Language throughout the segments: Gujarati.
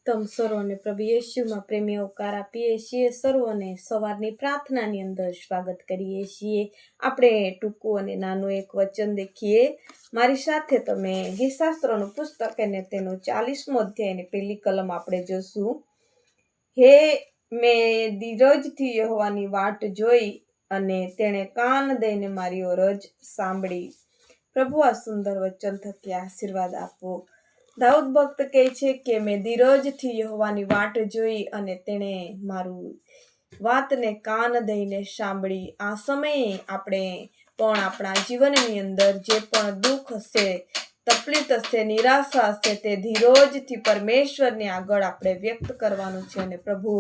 તમ સર્વને પ્રભુ યેશુમાં પ્રેમી આવકાર આપીએ છીએ। સર્વને સવારની પ્રાર્થનાની અંદર સ્વાગત કરીએ છીએ। આપણે ટૂંકું અને નાનું એક વચન દેખીએ। મારી સાથે તમે ગીતશાસ્ત્રનું પુસ્તક અને તેનો 40મો અધ્યાયની પહેલી કલમ આપણે જોશું। હે મેં ધીરજથી યહોવાની વાટ જોઈ અને તેણે કાન દઈને મારી અરજ સાંભળી। પ્રભુ આ સુંદર વચન થકી આશીર્વાદ આપો। દાઉદ ભક્ત કહે છે કે મેં ધીરજથી યહોવાની વાટ જોઈ અને તેણે મારું વાતને કાન દઈને સાંભળી। આ સમયે આપણે પણ આપણા જીવનની અંદર જે પણ દુઃખ હશે, તકલીફ હશે, નિરાશા હશે, તે ધીરજથી પરમેશ્વરની આગળ આપણે વ્યક્ત કરવાનું છે અને પ્રભુ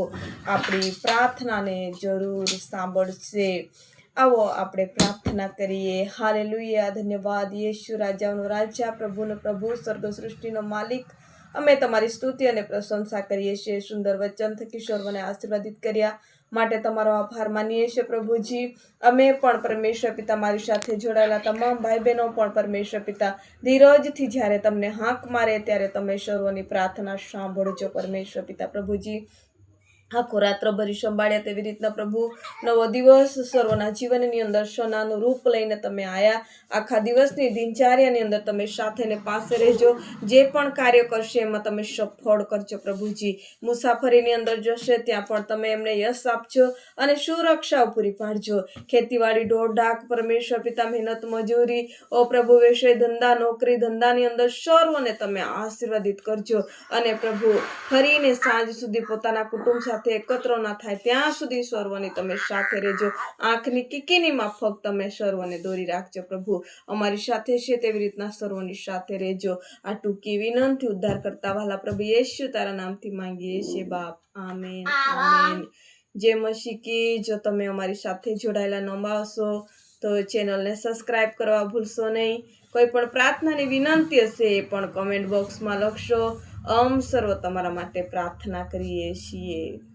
આપણી પ્રાર્થનાને જરૂર સાંભળશે। આવો આપણે પ્રાર્થના કરીએ। હાલેલુયા, ધન્યવાદ યેશુ, રાજાઓનો રાજા, પ્રભુનો પ્રભુ, સ્વર્ગ સૃષ્ટિનો માલિક, અમે તમારી સ્તુતિ અને પ્રશંસા કરીએ છીએ। સુંદર વચન થકી સર્વને આશીર્વાદિત કર્યા માટે તમારો આભાર માનીએ છીએ પ્રભુજી। અમે પણ પરમેશ્વર પિતા, મારી સાથે જોડાયેલા તમામ ભાઈ બહેનો પણ પરમેશ્વર પિતા ધીરજથી જ્યારે તમને હાંક મારે ત્યારે તમે સર્વની પ્રાર્થના સાંભળજો પરમેશ્વર પિતા પ્રભુજી। આખો રાત્રભરી સંભાળ્યા તેવી રીતના પ્રભુ નવો દિવસ સર્વના જીવનની અંદર સોનાનું રૂપ લઈને તમે આવ્યા। આખા દિવસની દિનચર્યાની અંદર તમે સાથે ને પાસે રહેજો। જે પણ કાર્ય કરશે એમાં તમે સફળ કરજો પ્રભુજી। મુસાફરીની અંદર જશે ત્યાં પણ તમે એમને યશ આપજો અને સુરક્ષા પૂરી પાડજો। ખેતીવાડી ઢોરઢાક પરમેશ્વર પિતા, મહેનત મજૂરી, ઓ પ્રભુ વિષય ધંધા, નોકરી ધંધાની અંદર સર્વને તમે આશીર્વાદિત કરજો અને પ્રભુ ફરીને સાંજ સુધી પોતાના કુટુંબ સાથે એકત્ર ના થાય ત્યાં સુધી સર્વની તમે સાથે રહેજો। આંખની કીકીની માફક તમે સર્વને દોરી રાખજો પ્રભુ। અમારી સાથે છે તેવી રીતના સર્વની સાથે રહેજો। આ ટૂંકી વિનંતી ઉદ્ધાર કરતા વાલા પ્રભુ યેશુ તારા નામથી માંગીએ છીએ બાપ, આમેન આમેન। જય મસીહ કી। જો તમે અમારી સાથે જોડાયેલા ન આવશો તો ચેનલને સબસ્ક્રાઇબ કરવા ભૂલશો નહીં। કોઈ પણ પ્રાર્થનાની વિનંતી હશે એ પણ કમેન્ટ બોક્સમાં લખશો। સર્વ તમારા માટે પ્રાર્થના કરીએ છીએ।